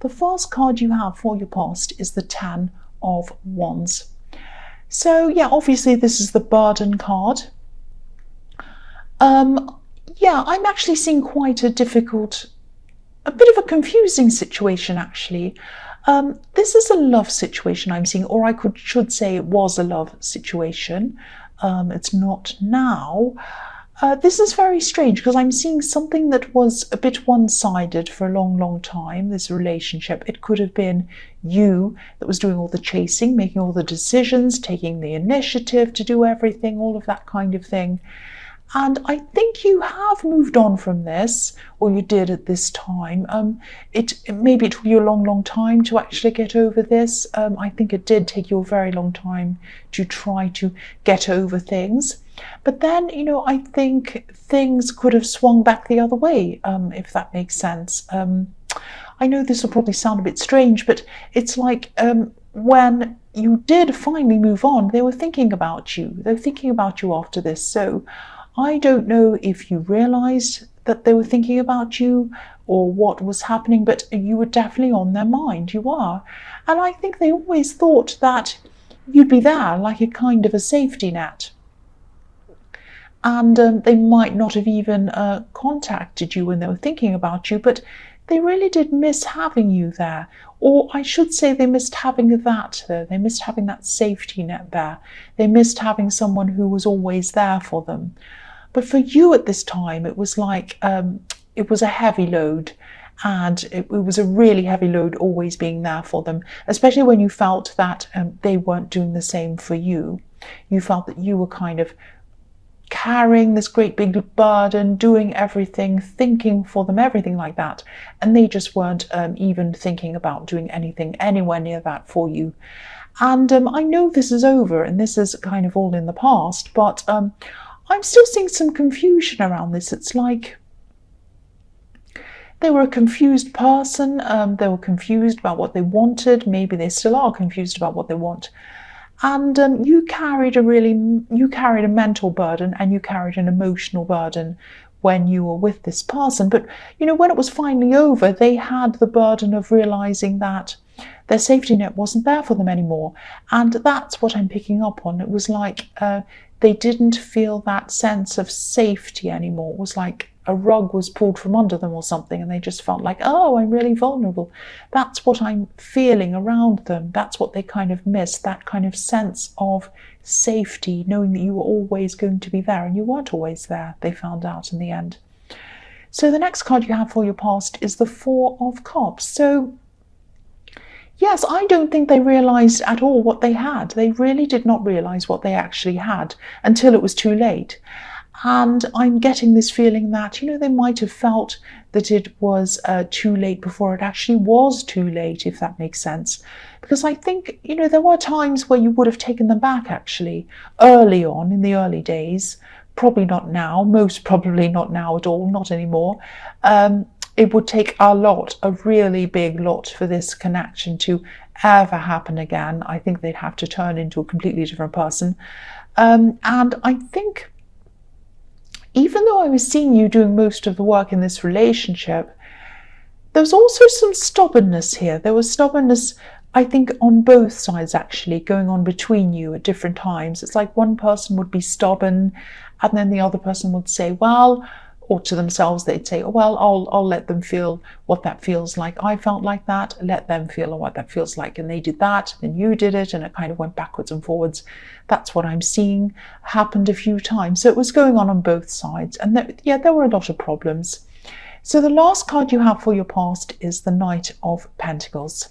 The first card you have for your past is the Ten of Wands. So yeah, obviously this is the burden card. Yeah, I'm actually seeing quite a difficult, a bit of a confusing situation actually. This is a love situation I'm seeing, or I should say it was a love situation. It's not now. This is very strange because I'm seeing something that was a bit one-sided for a long, long time, this relationship. It could have been you that was doing all the chasing, making all the decisions, taking the initiative to do everything, all of that kind of thing. And I think you have moved on from this, or you did at this time. Maybe it took you a long, long time to actually get over this. I think it did take you a very long time to try to get over things. But then, you know, I think things could have swung back the other way, if that makes sense. I know this will probably sound a bit strange, but it's like when you did finally move on, they were thinking about you. They were thinking about you after this. So I don't know if you realized that they were thinking about you or what was happening, but you were definitely on their mind. You are. And I think they always thought that you'd be there, like a kind of a safety net. And they might not have even contacted you when they were thinking about you, but they really did miss having you there. Or I should say they missed having that there. They missed having that safety net there. They missed having someone who was always there for them. But for you at this time, it was like it was a heavy load. And it was a really heavy load always being there for them, especially when you felt that they weren't doing the same for you. You felt that you were kind of carrying this great big burden, doing everything, thinking for them, everything like that. And they just weren't even thinking about doing anything anywhere near that for you. And I know this is over and this is kind of all in the past, but I'm still seeing some confusion around this. It's like they were a confused person. They were confused about what they wanted. Maybe they still are confused about what they want. And you carried a mental burden and you carried an emotional burden when you were with this person. But, you know, when it was finally over, they had the burden of realizing that their safety net wasn't there for them anymore. And that's what I'm picking up on. It was like they didn't feel that sense of safety anymore. It was like a rug was pulled from under them or something, and they just felt like, oh, I'm really vulnerable. That's what I'm feeling around them. That's what they kind of missed, that kind of sense of safety, knowing that you were always going to be there, and you weren't always there, they found out in the end. So the next card you have for your past is the Four of Cups. So yes, I don't think they realized at all what they had. They really did not realize what they actually had until it was too late. And I'm getting this feeling that, you know, they might have felt that it was too late before it actually was too late, if that makes sense. Because I think, you know, there were times where you would have taken them back actually early on in the early days. Probably not now, most probably not now at all, not anymore. It would take a really big lot for this connection to ever happen again. I think they'd have to turn into a completely different person. And I think, even though I was seeing you doing most of the work in this relationship, there was also some stubbornness here. There was stubbornness, I think, on both sides actually, going on between you at different times. It's like one person would be stubborn and then the other person would say, well, or to themselves, they'd say, oh, well, I'll let them feel what that feels like. I felt like that, let them feel what that feels like. And they did that, then you did it, and it kind of went backwards and forwards. That's what I'm seeing happened a few times. So it was going on both sides. And there were a lot of problems. So the last card you have for your past is the Knight of Pentacles.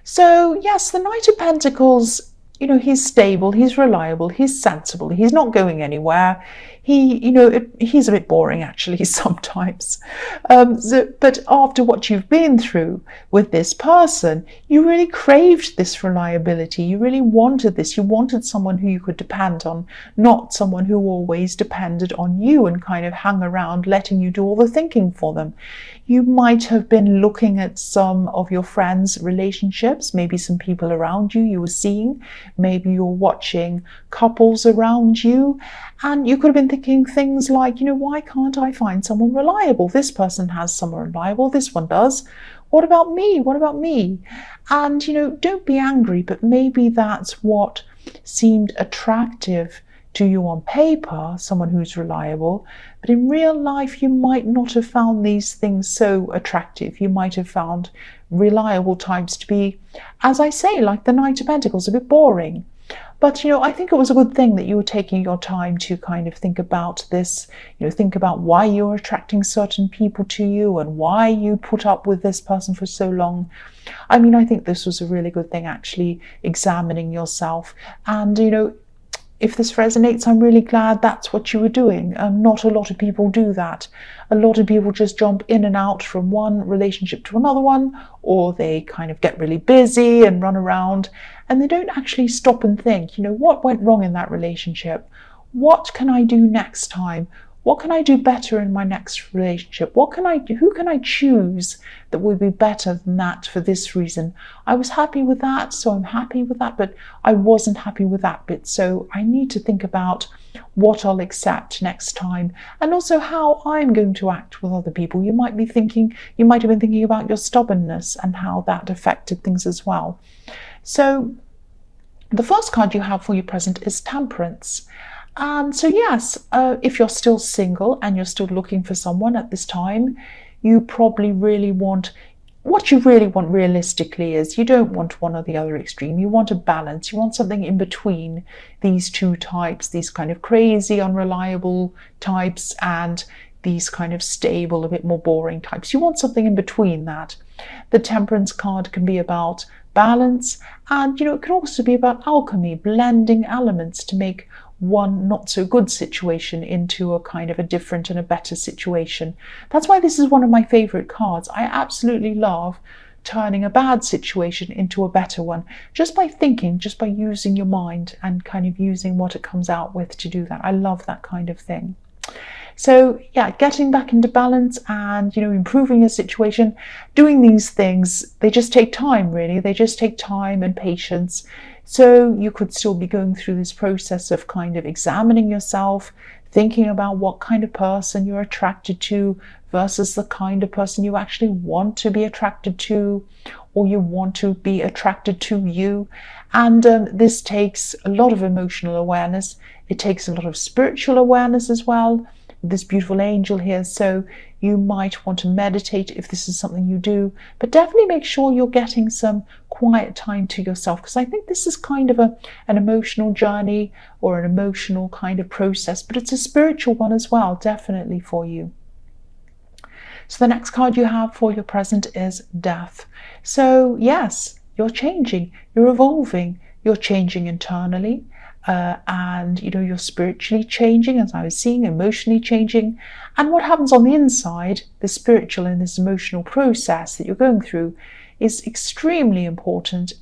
So yes, the Knight of Pentacles, you know, he's stable, he's reliable, he's sensible, he's not going anywhere. He's a bit boring actually sometimes. But after what you've been through with this person, you really craved this reliability. You really wanted this. You wanted someone who you could depend on, not someone who always depended on you and kind of hung around letting you do all the thinking for them. You might have been looking at some of your friends' relationships, maybe some people around you were seeing, maybe you're watching couples around you, and you could have been thinking things like, why can't I find someone reliable? This person has someone reliable, this one does. What about me? What about me? And, don't be angry, but maybe that's what seemed attractive to you on paper, someone who's reliable, but in real life you might not have found these things so attractive. You might have found reliable types to be, as I say, like the Knight of Pentacles, a bit boring. But, I think it was a good thing that you were taking your time to kind of think about this, think about why you're attracting certain people to you and why you put up with this person for so long. I mean, I think this was a really good thing, actually examining yourself. And, if this resonates, I'm really glad that's what you were doing. Not a lot of people do that. A lot of people just jump in and out from one relationship to another one, or they kind of get really busy and run around, and they don't actually stop and think, what went wrong in that relationship? What can I do next time? What can I do better in my next relationship? Who can I choose that would be better than that for this reason? I was happy with that, so I'm happy with that, but I wasn't happy with that bit. So I need to think about what I'll accept next time, and also how I'm going to act with other people. You might have been thinking about your stubbornness and how that affected things as well. So the first card you have for your present is Temperance. So yes, if you're still single and you're still looking for someone at this time, you probably really want, what you really want realistically is, you don't want one or the other extreme. You want a balance. You want something in between these two types, these kind of crazy, unreliable types and these kind of stable, a bit more boring types. You want something in between that. The Temperance card can be about balance, and it can also be about alchemy, blending elements to make one not so good situation into a kind of a different and a better situation. That's why this is one of my favorite cards. I absolutely love turning a bad situation into a better one, just by thinking, just by using your mind and kind of using what it comes out with to do that. I love that kind of thing. So yeah, getting back into balance and, improving your situation, doing these things, they just take time, really. They just take time and patience. So you could still be going through this process of kind of examining yourself, thinking about what kind of person you're attracted to versus the kind of person you actually want to be attracted to, or you want to be attracted to you. And this takes a lot of emotional awareness. It takes a lot of spiritual awareness as well. This beautiful angel here, so you might want to meditate if this is something you do, but definitely make sure you're getting some quiet time to yourself, because I think this is kind of an emotional journey or an emotional kind of process, but it's a spiritual one as well, definitely for you. So the next card you have for your present is Death. So yes, you're changing, you're evolving, you're changing internally. And you're spiritually changing, as I was seeing, emotionally changing. And what happens on the inside, the spiritual and this emotional process that you're going through, is extremely important.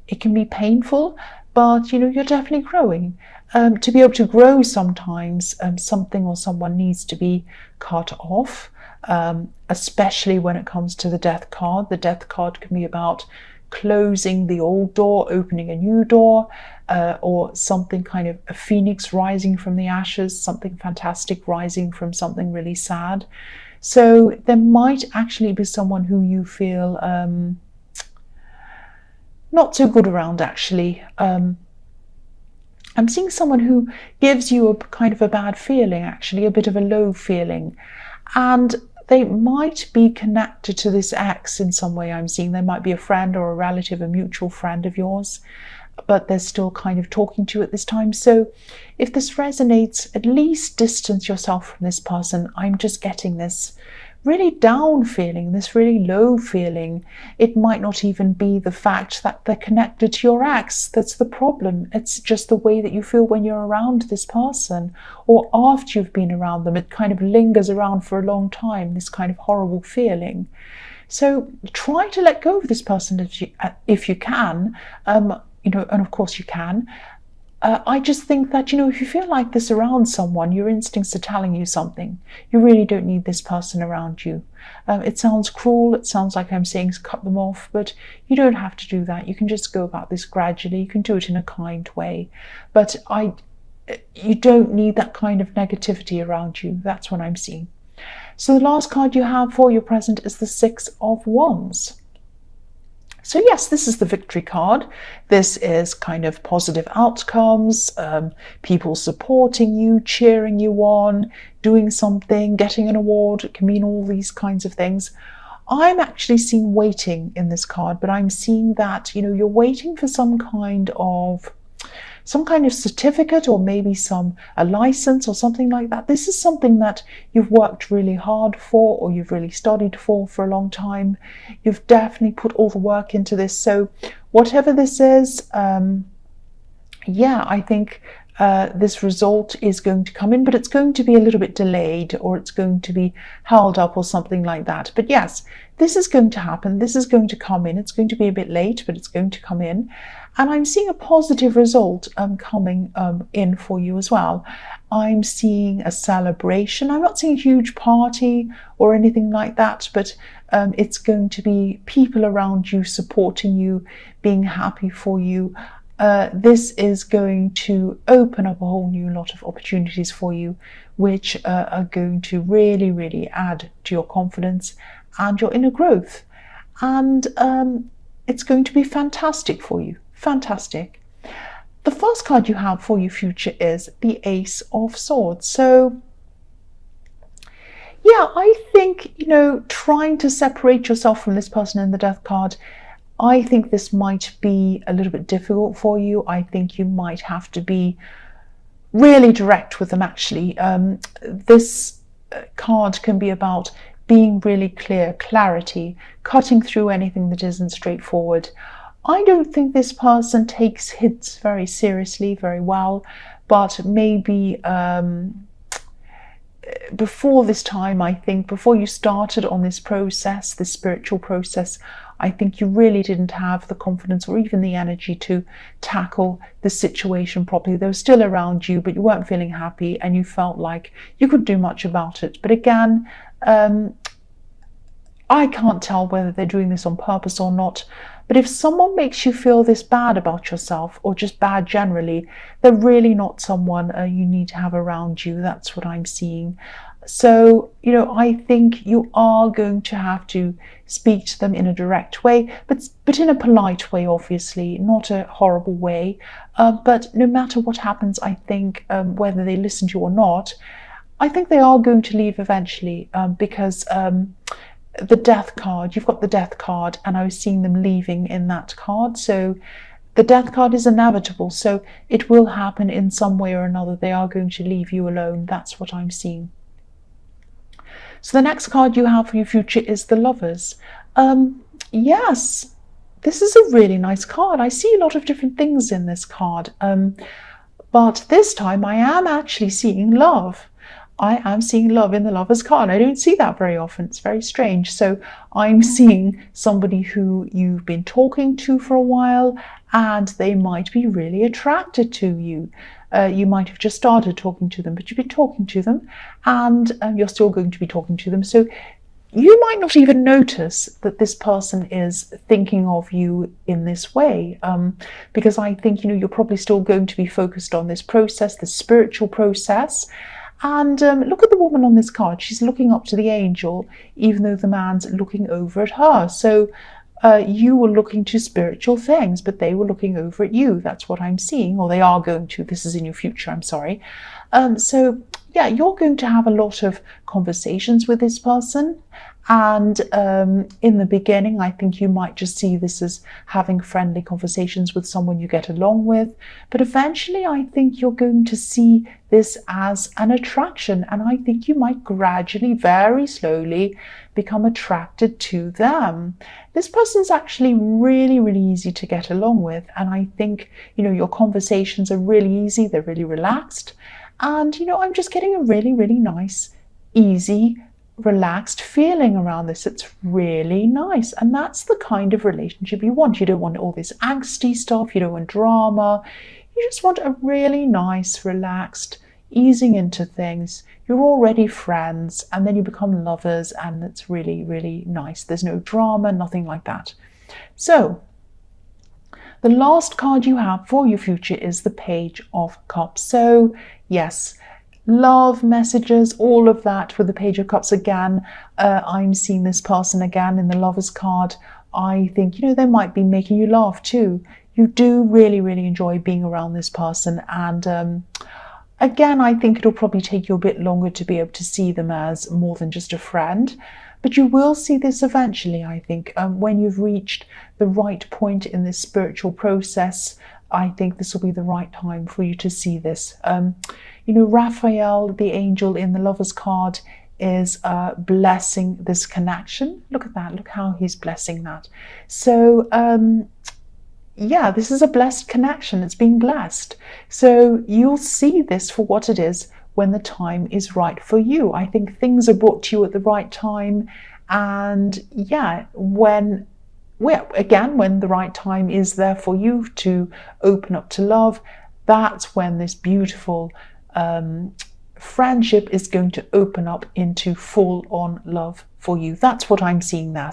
It can be painful, but you're definitely growing. To be able to grow, sometimes something or someone needs to be cut off, especially when it comes to the Death card. The Death card can be about closing the old door, opening a new door, or something kind of a phoenix rising from the ashes, something fantastic rising from something really sad. So there might actually be someone who you feel not so good around, actually. I'm seeing someone who gives you a kind of a bad feeling, actually, a bit of a low feeling. And they might be connected to this ex in some way. I'm seeing they might be a friend or a relative, a mutual friend of yours, but they're still kind of talking to you at this time. So if this resonates, at least distance yourself from this person. I'm just getting this really down feeling, this really low feeling. It might not even be the fact that they're connected to your ex that's the problem. It's just the way that you feel when you're around this person, or after you've been around them. It kind of lingers around for a long time, this kind of horrible feeling. So try to let go of this person if you can, and of course you can. I just think that, if you feel like this around someone, your instincts are telling you something. You really don't need this person around you. It sounds cruel. It sounds like I'm saying cut them off, but you don't have to do that. You can just go about this gradually. You can do it in a kind way. But you don't need that kind of negativity around you. That's what I'm seeing. So the last card you have for your present is the Six of Wands. So yes, this is the victory card. This is kind of positive outcomes, people supporting you, cheering you on, doing something, getting an award. It can mean all these kinds of things. I'm actually seeing waiting in this card, but I'm seeing that, you're waiting for some kind of certificate, or maybe a license or something like that. This is something that you've worked really hard for, or you've really studied for a long time. You've definitely put all the work into this. So whatever this is, I think this result is going to come in, but it's going to be a little bit delayed, or it's going to be held up or something like that. But yes, this is going to happen. This is going to come in. It's going to be a bit late, but it's going to come in. And I'm seeing a positive result coming in for you as well. I'm seeing a celebration. I'm not seeing a huge party or anything like that, but it's going to be people around you supporting you, being happy for you. This is going to open up a whole new lot of opportunities for you, which are going to really, really add to your confidence and your inner growth. And it's going to be fantastic for you. Fantastic. The first card you have for your future is the Ace of Swords. So yeah, I think, trying to separate yourself from this person in the Death card, I think this might be a little bit difficult for you. I think you might have to be really direct with them, actually. This card can be about being really clear, clarity, cutting through anything that isn't straightforward. I don't think this person takes hints very seriously, very well, but maybe before this time, I think, before you started on this process, this spiritual process, I think you really didn't have the confidence or even the energy to tackle the situation properly. They were still around you, but you weren't feeling happy and you felt like you couldn't do much about it. But again, I can't tell whether they're doing this on purpose or not. But if someone makes you feel this bad about yourself, or just bad generally, they're really not someone you need to have around you. That's what I'm seeing. So, I think you are going to have to speak to them in a direct way, but in a polite way, obviously, not a horrible way. But no matter what happens, I think, whether they listen to you or not, I think they are going to leave eventually, because the Death card, you've got the Death card, and I was seeing them leaving in that card. So the Death card is inevitable, so it will happen in some way or another. They are going to leave you alone. That's what I'm seeing. So the next card you have for your future is the Lovers. Yes, this is a really nice card. I see a lot of different things in this card, but this time I am actually seeing love. I am seeing love in the Lovers card. I don't see that very often. It's very strange. So I'm seeing somebody who you've been talking to for a while, and they might be really attracted to you. You might have just started talking to them, but you've been talking to them, and you're still going to be talking to them. So you might not even notice that this person is thinking of you in this way, because I think, you're probably still going to be focused on this process, this spiritual process. And look at the woman on this card. She's looking up to the angel, even though the man's looking over at her. So you were looking to spiritual things, but they were looking over at you. That's what I'm seeing, or they are going to. This is in your future, I'm sorry. So yeah, you're going to have a lot of conversations with this person. And in the beginning, I think you might just see this as having friendly conversations with someone you get along with. But eventually, I think you're going to see this as an attraction. And I think you might gradually, very slowly, become attracted to them. This person's actually really, really easy to get along with. And I think, your conversations are really easy. They're really relaxed. And, I'm just getting a really, really nice, easy, relaxed feeling around this. It's really nice, and that's the kind of relationship you want. You don't want all this angsty stuff, you don't want drama, you just want a really nice, relaxed, easing into things. You're already friends, and then you become lovers, and it's really, really nice. There's no drama, nothing like that. So The last card you have for your future is the Page of Cups. So yes, love messages, all of that with the Page of Cups again. I'm seeing this person again in the Lovers card. I think, they might be making you laugh too. You do really, really enjoy being around this person. And again, I think it'll probably take you a bit longer to be able to see them as more than just a friend. But you will see this eventually, I think, when you've reached the right point in this spiritual process. I think this will be the right time for you to see this. Raphael, the angel in the Lovers card, is blessing this connection. Look at that. Look how he's blessing that. So, yeah, this is a blessed connection. It's being blessed. So you'll see this for what it is when the time is right for you. I think things are brought to you at the right time. And yeah, when the right time is there for you to open up to love, that's when this beautiful friendship is going to open up into full-on love for you. That's what I'm seeing there.